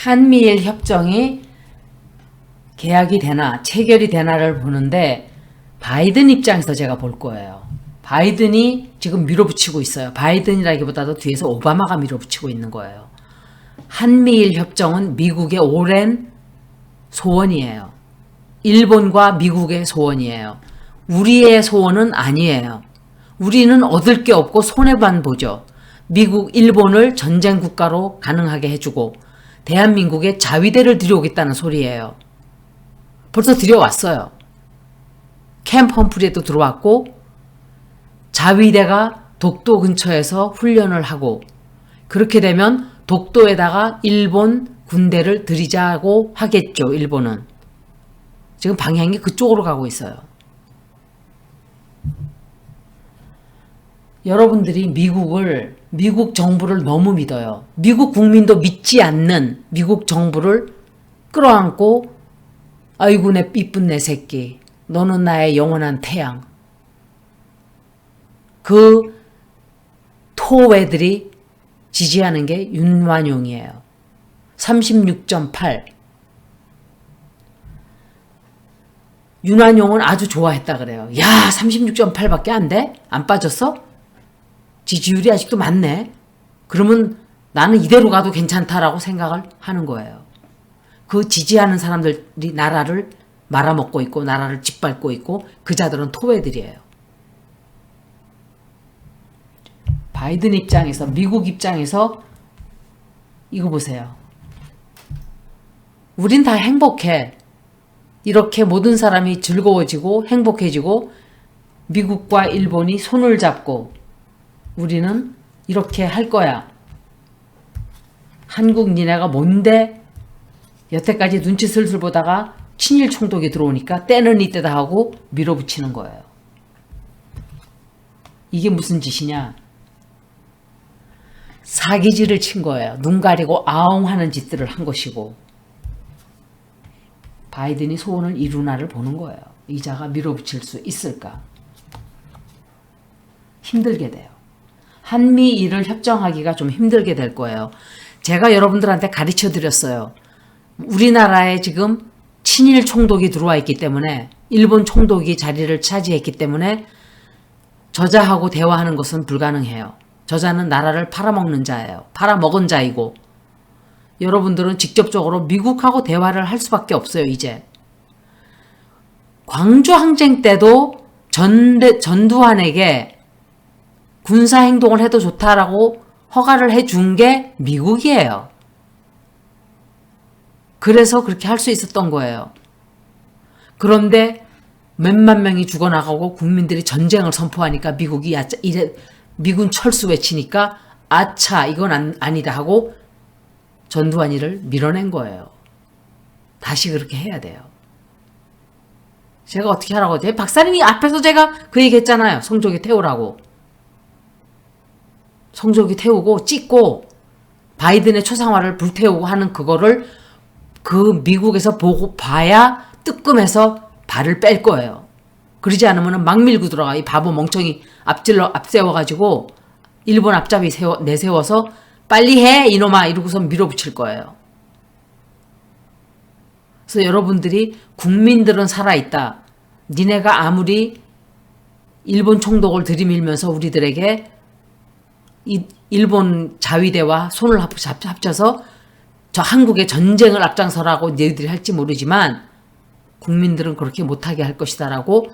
한미일 협정이 계약이 되나 체결이 되나를 보는데 바이든 입장에서 제가 볼 거예요. 바이든이 지금 밀어붙이고 있어요. 바이든이라기보다도 뒤에서 오바마가 밀어붙이고 있는 거예요. 한미일 협정은 미국의 오랜 소원이에요. 일본과 미국의 소원이에요. 우리의 소원은 아니에요. 우리는 얻을 게 없고 손해만 보죠. 미국, 일본을 전쟁 국가로 가능하게 해주고 대한민국에 자위대를 들여오겠다는 소리예요. 벌써 들여왔어요. 캠프 험프리에도 들어왔고 자위대가 독도 근처에서 훈련을 하고 그렇게 되면 독도에다가 일본 군대를 들이자고 하겠죠. 일본은. 지금 방향이 그쪽으로 가고 있어요. 여러분들이 미국 정부를 너무 믿어요. 미국 국민도 믿지 않는 미국 정부를 끌어안고 아이고 내 이쁜 내 새끼 너는 나의 영원한 태양. 그 토웨들이 지지하는 게 윤완용이에요. 36.8. 윤완용은 아주 좋아했다 그래요. 야 36.8밖에 안 돼? 안 빠졌어? 지지율이 아직도 많네. 그러면 나는 이대로 가도 괜찮다라고 생각을 하는 거예요. 그 지지하는 사람들이 나라를 말아먹고 있고 나라를 짓밟고 있고 그 자들은 토웨들이에요. 바이든 입장에서 미국 입장에서 이거 보세요. 우린 다 행복해. 이렇게 모든 사람이 즐거워지고 행복해지고 미국과 일본이 손을 잡고 우리는 이렇게 할 거야. 한국 니네가 뭔데 여태까지 눈치 슬슬 보다가 친일 총독이 들어오니까 때는 이때다 하고 밀어붙이는 거예요. 이게 무슨 짓이냐. 사기질을 친 거예요. 눈 가리고 아웅하는 짓들을 한 것이고 바이든이 소원을 이루나를 보는 거예요. 이자가 밀어붙일 수 있을까? 힘들게 돼요. 한미일을 협정하기가 좀 힘들게 될 거예요. 제가 여러분들한테 가르쳐 드렸어요. 우리나라에 지금 친일 총독이 들어와 있기 때문에 일본 총독이 자리를 차지했기 때문에 저자하고 대화하는 것은 불가능해요. 저자는 나라를 팔아먹는 자예요. 팔아먹은 자이고 여러분들은 직접적으로 미국하고 대화를 할 수밖에 없어요. 이제 광주항쟁 때도 전두환에게 군사행동을 해도 좋다라고 허가를 해준 게 미국이에요. 그래서 그렇게 할 수 있었던 거예요. 그런데 몇만 명이 죽어나가고 국민들이 전쟁을 선포하니까 미국이 미군 철수 외치니까 아차 이건 아니다 하고 전두환이를 밀어낸 거예요. 다시 그렇게 해야 돼요. 제가 어떻게 하라고 했지? 박사님이 앞에서 제가 그 얘기 했잖아요. 성조기 태우라고. 성조기 태우고 찍고 바이든의 초상화를 불태우고 하는 그거를 그 미국에서 보고 봐야 뜨끔해서 발을 뺄 거예요. 그러지 않으면 막 밀고 들어가. 이 바보 멍청이 앞세워가지고 일본 앞잡이 내세워서 빨리 해 이놈아 이러고서 밀어붙일 거예요. 그래서 여러분들이 국민들은 살아있다. 니네가 아무리 일본 총독을 들이밀면서 우리들에게 일본 자위대와 손을 합쳐서 저 한국의 전쟁을 앞장서라고 너희들이 할지 모르지만 국민들은 그렇게 못하게 할 것이다 라고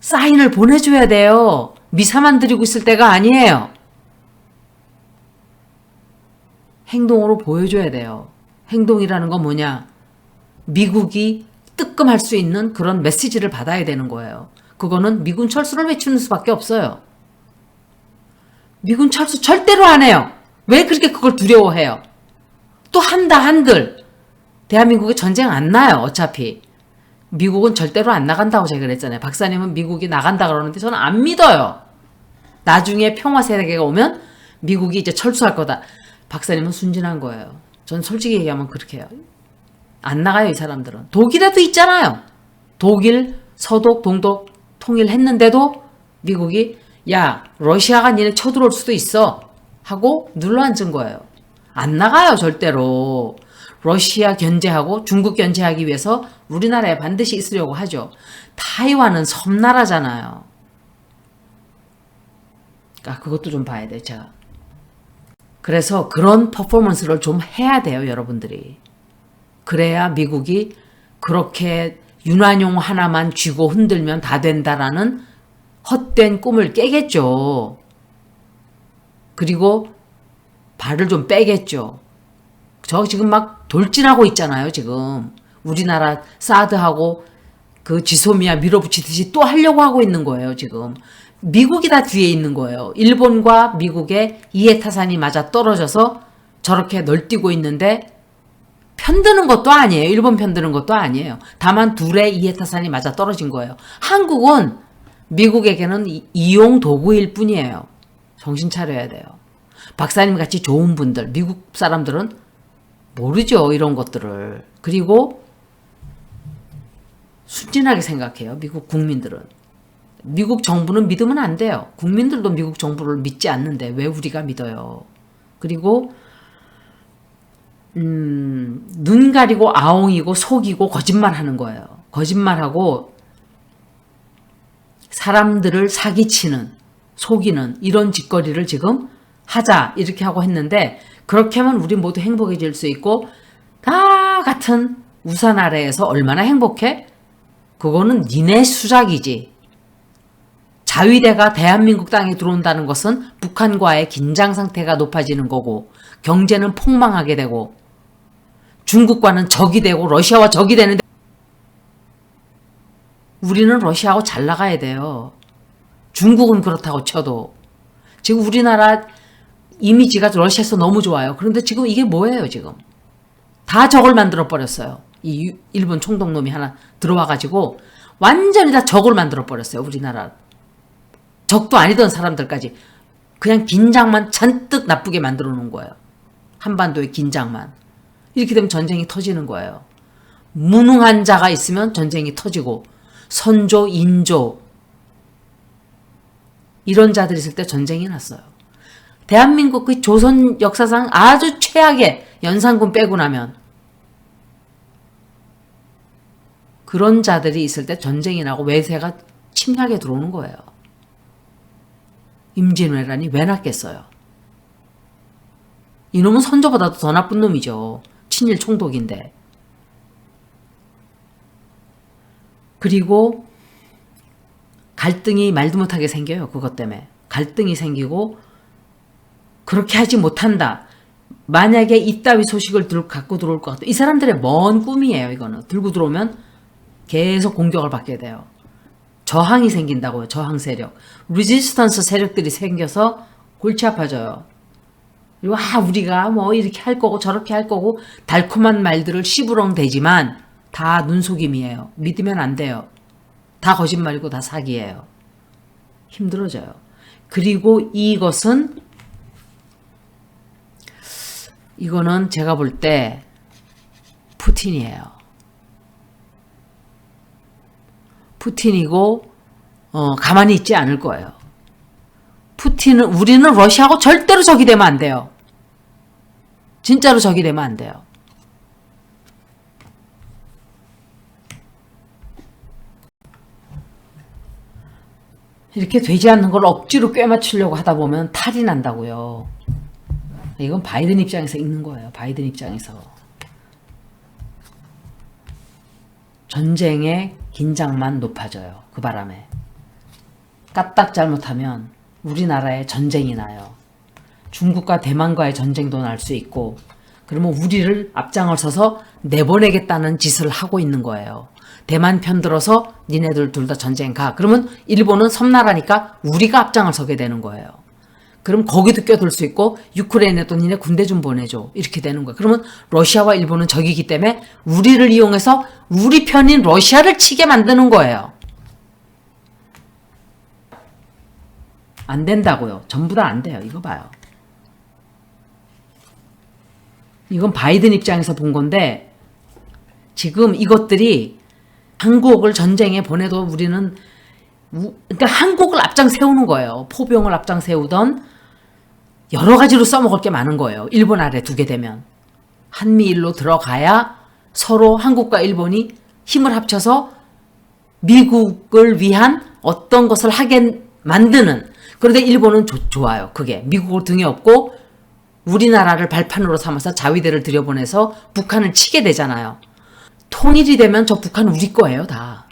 사인을 보내줘야 돼요. 미사만 드리고 있을 때가 아니에요. 행동으로 보여줘야 돼요. 행동이라는 건 뭐냐? 미국이 뜨끔할 수 있는 그런 메시지를 받아야 되는 거예요. 그거는 미군 철수를 외치는 수밖에 없어요. 미군 철수 절대로 안 해요. 왜 그렇게 그걸 두려워해요? 또 한다 한들. 대한민국에 전쟁 안 나요. 어차피. 미국은 절대로 안 나간다고 제가 그랬잖아요. 박사님은 미국이 나간다 그러는데 저는 안 믿어요. 나중에 평화 세계가 오면 미국이 이제 철수할 거다. 박사님은 순진한 거예요. 전 솔직히 얘기하면 그렇게 해요. 안 나가요, 이 사람들은. 독일에도 있잖아요. 독일, 서독, 동독 통일했는데도 미국이 야, 러시아가 니네 쳐들어올 수도 있어 하고 눌러앉은 거예요. 안 나가요, 절대로. 러시아 견제하고 중국 견제하기 위해서 우리나라에 반드시 있으려고 하죠. 타이완은 섬나라잖아요. 그러니까 그것도 좀 봐야 돼요, 제가. 그래서 그런 퍼포먼스를 좀 해야 돼요, 여러분들이. 그래야 미국이 그렇게 윤환용 하나만 쥐고 흔들면 다 된다라는 헛된 꿈을 깨겠죠. 그리고 발을 좀 빼겠죠. 저 지금 막 돌진하고 있잖아요, 지금. 우리나라 사드하고 그 지소미아 밀어붙이듯이 또 하려고 하고 있는 거예요, 지금. 미국이 다 뒤에 있는 거예요. 일본과 미국의 이해타산이 맞아 떨어져서 저렇게 널뛰고 있는데 편드는 것도 아니에요. 일본 편드는 것도 아니에요. 다만 둘의 이해타산이 맞아 떨어진 거예요. 한국은 미국에게는 이용 도구일 뿐이에요. 정신 차려야 돼요. 박사님 같이 좋은 분들, 미국 사람들은 모르죠, 이런 것들을. 그리고 순진하게 생각해요, 미국 국민들은. 미국 정부는 믿으면 안 돼요. 국민들도 미국 정부를 믿지 않는데 왜 우리가 믿어요. 그리고 눈 가리고 아웅이고 속이고 거짓말하는 거예요. 거짓말하고 사람들을 사기치는, 속이는 이런 짓거리를 지금 하자 이렇게 하고 했는데, 그렇게 하면 우리 모두 행복해질 수 있고, 다 같은 우산 아래에서 얼마나 행복해? 그거는 니네 수작이지. 자위대가 대한민국 땅에 들어온다는 것은 북한과의 긴장 상태가 높아지는 거고, 경제는 폭망하게 되고, 중국과는 적이 되고 러시아와 적이 되는데 우리는 러시아하고 잘 나가야 돼요. 중국은 그렇다고 쳐도. 지금 우리나라 이미지가 러시아에서 너무 좋아요. 그런데 지금 이게 뭐예요, 지금? 다 적을 만들어 버렸어요. 이 일본 총독놈이 하나 들어와가지고 완전히 다 적을 만들어 버렸어요, 우리나라. 적도 아니던 사람들까지 그냥 긴장만 잔뜩 나쁘게 만들어 놓은 거예요. 한반도의 긴장만. 이렇게 되면 전쟁이 터지는 거예요. 무능한 자가 있으면 전쟁이 터지고, 선조, 인조 이런 자들이 있을 때 전쟁이 났어요. 대한민국 그 조선 역사상 아주 최악의 연산군 빼고 나면 그런 자들이 있을 때 전쟁이 나고 외세가 침략에 들어오는 거예요. 임진왜란이 왜 났겠어요? 이놈은 선조보다도 더 나쁜 놈이죠. 친일 총독인데. 그리고 갈등이 말도 못하게 생겨요. 그것 때문에. 갈등이 생기고 그렇게 하지 못한다. 만약에 이따위 소식을 갖고 들어올 것 같다. 이 사람들의 먼 꿈이에요. 이거는. 들고 들어오면 계속 공격을 받게 돼요. 저항이 생긴다고요. 저항 세력. 리지스턴스 세력들이 생겨서 골치 아파져요. 와, 우리가 뭐 이렇게 할 거고 저렇게 할 거고 달콤한 말들을 시부렁대지만 다 눈속임이에요. 믿으면 안 돼요. 다 거짓말이고 다 사기예요. 힘들어져요. 그리고 이거는 제가 볼 때 푸틴이에요. 푸틴이고 가만히 있지 않을 거예요. 우리는 러시아하고 절대로 적이 되면 안 돼요. 진짜로 적이 되면 안 돼요. 이렇게 되지 않는 걸 억지로 꿰맞추려고 하다 보면 탈이 난다고요. 이건 바이든 입장에서 읽는 거예요. 바이든 입장에서. 전쟁의 긴장만 높아져요. 그 바람에. 까딱 잘못하면 우리나라에 전쟁이 나요. 중국과 대만과의 전쟁도 날 수 있고, 그러면 우리를 앞장을 서서 내보내겠다는 짓을 하고 있는 거예요. 대만 편들어서 니네들 둘 다 전쟁 가. 그러면 일본은 섬나라니까 우리가 앞장을 서게 되는 거예요. 그럼 거기도 껴들 수 있고, 유크레인에도 니네 군대 좀 보내줘. 이렇게 되는 거예요. 그러면 러시아와 일본은 적이기 때문에 우리를 이용해서 우리 편인 러시아를 치게 만드는 거예요. 안 된다고요. 전부 다 안 돼요. 이거 봐요. 이건 바이든 입장에서 본 건데, 지금 이것들이 한국을 전쟁에 보내도 우리는, 그러니까 한국을 앞장 세우는 거예요. 포병을 앞장 세우던 여러 가지로 써먹을 게 많은 거예요. 일본 아래 두게 되면. 한미일로 들어가야 서로 한국과 일본이 힘을 합쳐서 미국을 위한 어떤 것을 하게 만드는. 그런데 일본은 좋아요. 그게 미국을 등에 업고 우리나라를 발판으로 삼아서 자위대를 들여보내서 북한을 치게 되잖아요. 통일이 되면 저 북한 우리 거예요. 다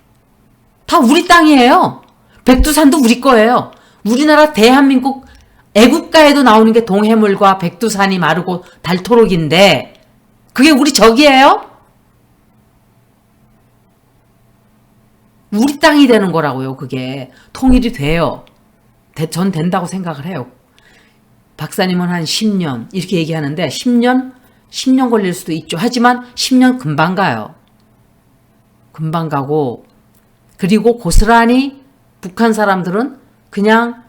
우리 땅이에요. 백두산도 우리 거예요. 우리나라 대한민국 애국가에도 나오는 게 동해물과 백두산이 마르고 닳도록인데 그게 우리 적이에요? 우리 땅이 되는 거라고요. 그게 통일이 돼요. 전 된다고 생각을 해요. 박사님은 한 10년 이렇게 얘기하는데 10년 걸릴 수도 있죠. 하지만 10년 금방 가요. 금방 가고 그리고 고스란히 북한 사람들은 그냥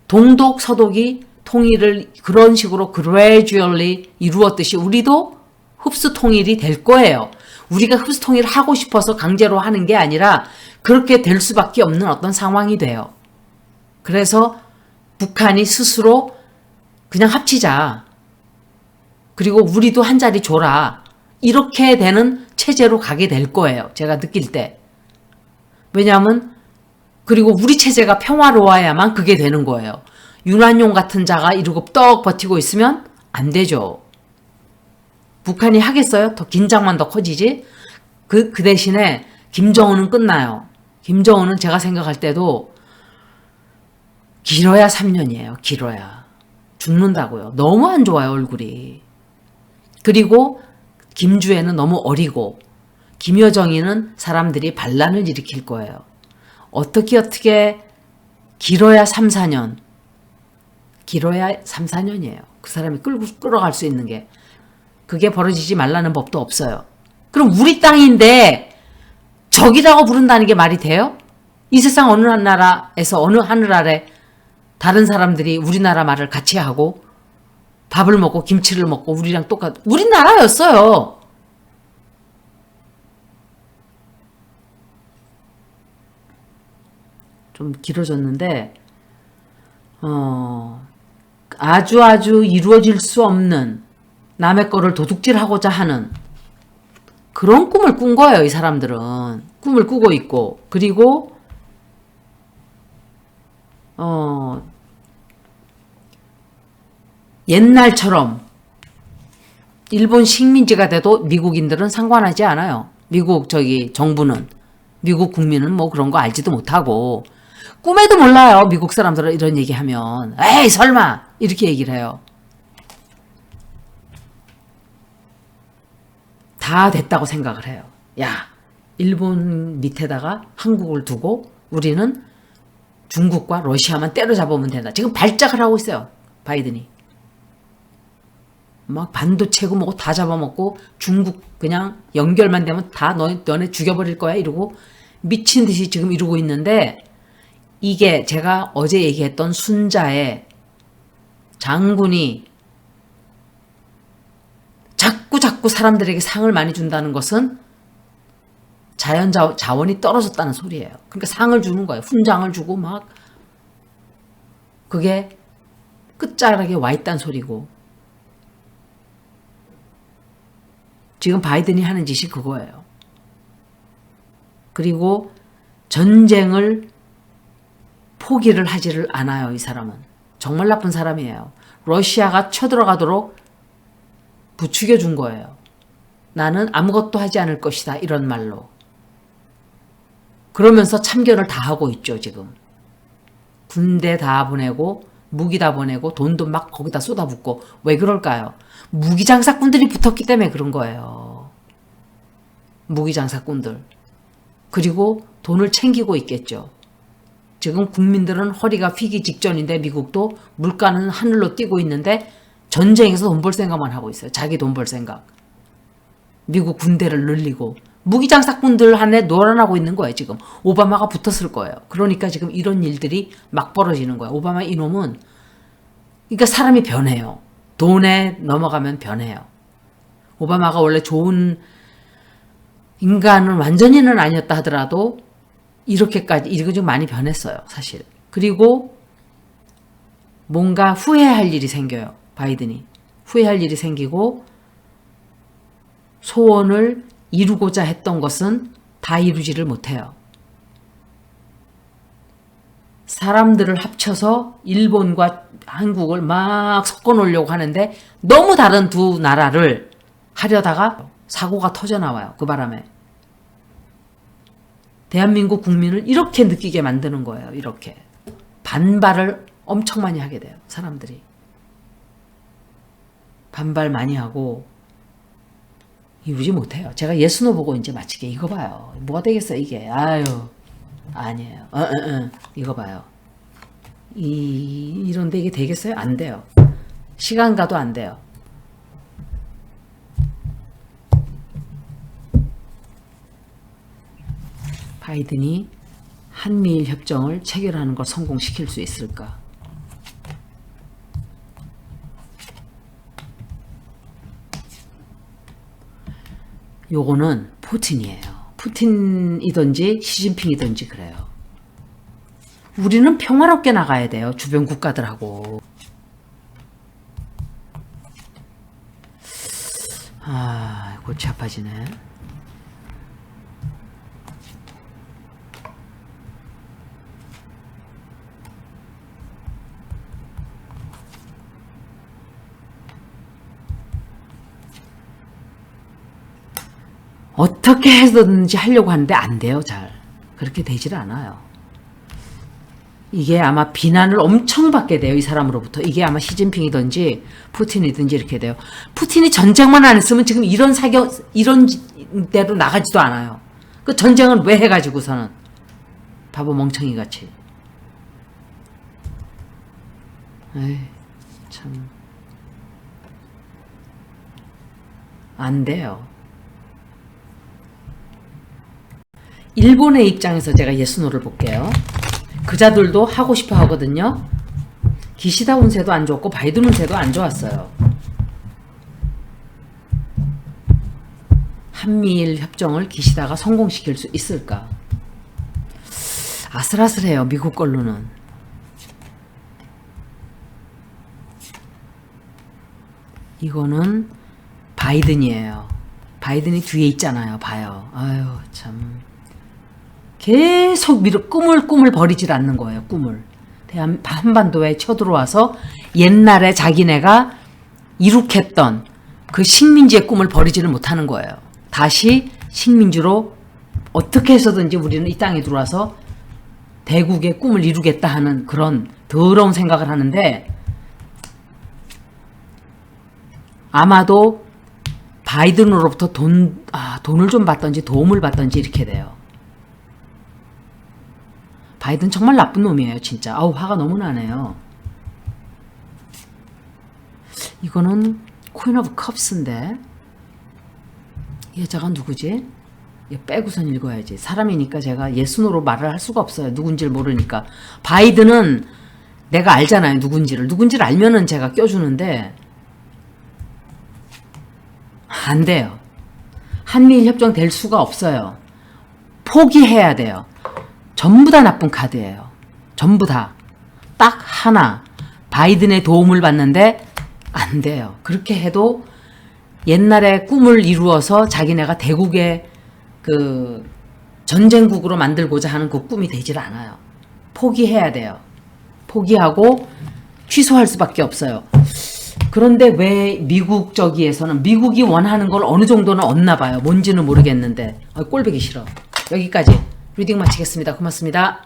동독 서독이 통일을 그런 식으로 gradually 이루었듯이 우리도 흡수 통일이 될 거예요. 우리가 흡수 통일을 하고 싶어서 강제로 하는 게 아니라 그렇게 될 수밖에 없는 어떤 상황이 돼요. 그래서 북한이 스스로 그냥 합치자. 그리고 우리도 한 자리 줘라. 이렇게 되는 체제로 가게 될 거예요. 제가 느낄 때. 왜냐하면 그리고 우리 체제가 평화로워야만 그게 되는 거예요. 윤한용 같은 자가 이러고 떡 버티고 있으면 안 되죠. 북한이 하겠어요? 더 긴장만 더 커지지? 그 대신에 김정은은 끝나요. 김정은은 제가 생각할 때도 길어야 3년이에요. 길어야. 죽는다고요. 너무 안 좋아요. 얼굴이. 그리고 김주애는 너무 어리고 김여정이는 사람들이 반란을 일으킬 거예요. 어떻게 길어야 3, 4년. 길어야 3, 4년이에요. 그 사람이 끌어갈 수 있는 게. 그게 벌어지지 말라는 법도 없어요. 그럼 우리 땅인데 적이라고 부른다는 게 말이 돼요? 이 세상 어느 나라에서 어느 하늘 아래 다른 사람들이 우리나라 말을 같이 하고 밥을 먹고 김치를 먹고 우리랑 우리나라였어요. 좀 길어졌는데 아주 이루어질 수 없는 남의 거를 도둑질하고자 하는 그런 꿈을 꾼 거예요. 이 사람들은 꿈을 꾸고 있고 그리고 옛날처럼 일본 식민지가 돼도 미국인들은 상관하지 않아요. 미국 정부는 미국 국민은 뭐 그런 거 알지도 못하고 꿈에도 몰라요. 미국 사람들은 이런 얘기하면 에이 설마 이렇게 얘기를 해요. 다 됐다고 생각을 해요. 야, 일본 밑에다가 한국을 두고 우리는 중국과 러시아만 때려잡으면 된다. 지금 발작을 하고 있어요. 바이든이. 막 반도체고 뭐고 다 잡아먹고 중국 그냥 연결만 되면 다 너네 죽여버릴 거야 이러고 미친 듯이 지금 이러고 있는데 이게 제가 어제 얘기했던 순자의 장군이 자꾸 사람들에게 상을 많이 준다는 것은 자연 자원이 떨어졌다는 소리예요. 그러니까 상을 주는 거예요. 훈장을 주고 막 그게 끝자락에 와 있다는 소리고 지금 바이든이 하는 짓이 그거예요. 그리고 전쟁을 포기를 하지를 않아요. 이 사람은. 정말 나쁜 사람이에요. 러시아가 쳐들어가도록 부추겨 준 거예요. 나는 아무것도 하지 않을 것이다. 이런 말로. 그러면서 참견을 다 하고 있죠. 지금. 군대 다 보내고 무기 다 보내고 돈도 막 거기다 쏟아붓고 왜 그럴까요? 무기 장사꾼들이 붙었기 때문에 그런 거예요. 무기 장사꾼들. 그리고 돈을 챙기고 있겠죠. 지금 국민들은 허리가 휘기 직전인데 미국도 물가는 하늘로 뛰고 있는데 전쟁에서 돈 벌 생각만 하고 있어요. 자기 돈 벌 생각. 미국 군대를 늘리고 무기 장사꾼들 한에 놀아나고 있는 거예요. 지금 오바마가 붙었을 거예요. 그러니까 지금 이런 일들이 막 벌어지는 거예요. 오바마 이놈은 그러니까 사람이 변해요. 돈에 넘어가면 변해요. 오바마가 원래 좋은 인간은 완전히는 아니었다 하더라도 이렇게까지 이거 좀 많이 변했어요. 사실. 그리고 뭔가 후회할 일이 생겨요. 바이든이. 후회할 일이 생기고 소원을 이루고자 했던 것은 다 이루지를 못해요. 사람들을 합쳐서 일본과 한국을 막 섞어 놓으려고 하는데 너무 다른 두 나라를 하려다가 사고가 터져 나와요. 그 바람에. 대한민국 국민을 이렇게 느끼게 만드는 거예요. 이렇게. 반발을 엄청 많이 하게 돼요. 사람들이. 반발 많이 하고 이루지 못해요. 제가 예스노 보고 이제 마치게 이거 봐요. 뭐가 되겠어 이게. 아유 아니에요. 이거 봐요. 이런데 이게 되겠어요? 안 돼요. 시간 가도 안 돼요. 바이든이 한미일 협정을 체결하는 걸 성공시킬 수 있을까? 요거는 푸틴이에요. 푸틴이든지 시진핑이든지 그래요. 우리는 평화롭게 나가야 돼요. 주변 국가들하고. 아, 골치 아파지네. 어떻게 해서든지 하려고 하는데 안 돼요. 잘. 그렇게 되질 않아요. 이게 아마 비난을 엄청 받게 돼요. 이 사람으로부터. 이게 아마 시진핑이든지 푸틴이든지 이렇게 돼요. 푸틴이 전쟁만 안 했으면 지금 이런 이런 대로 나가지도 않아요. 그 전쟁은 왜 해가지고서는. 바보 멍청이 같이. 에이, 참. 안 돼요. 일본의 입장에서 제가 예스노를 볼게요. 그자들도 하고 싶어 하거든요. 기시다 운세도 안 좋았고 바이든 운세도 안 좋았어요. 한미일 협정을 기시다가 성공시킬 수 있을까? 아슬아슬해요. 미국 걸로는. 이거는 바이든이에요. 바이든이 뒤에 있잖아요. 봐요. 아유 참. 계속 꿈을 버리질 않는 거예요. 꿈을. 한반도에 쳐들어와서 옛날에 자기네가 이룩했던 그 식민지의 꿈을 버리지를 못하는 거예요. 다시 식민지로 어떻게 해서든지 우리는 이 땅에 들어와서 대국의 꿈을 이루겠다 하는 그런 더러운 생각을 하는데 아마도 바이든으로부터 돈을 좀 받던지 도움을 받던지 이렇게 돼요. 바이든 정말 나쁜 놈이에요. 진짜. 아우 화가 너무 나네요. 이거는 퀸 오브 컵스인데 여자가 누구지? 이거 빼고선 읽어야지. 사람이니까 제가 예스노로 말을 할 수가 없어요. 누군지를 모르니까. 바이든은 내가 알잖아요. 누군지를 알면은 제가 껴주는데 안 돼요. 한미일 협정 될 수가 없어요. 포기해야 돼요. 전부 다 나쁜 카드예요. 전부 다. 딱 하나. 바이든의 도움을 받는데 안 돼요. 그렇게 해도 옛날에 꿈을 이루어서 자기네가 대국의 그 전쟁국으로 만들고자 하는 그 꿈이 되질 않아요. 포기해야 돼요. 포기하고 취소할 수밖에 없어요. 그런데 왜 미국 저기에서는 미국이 원하는 걸 어느 정도는 얻나 봐요. 뭔지는 모르겠는데 꼴보기 싫어. 여기까지 리딩 마치겠습니다. 고맙습니다.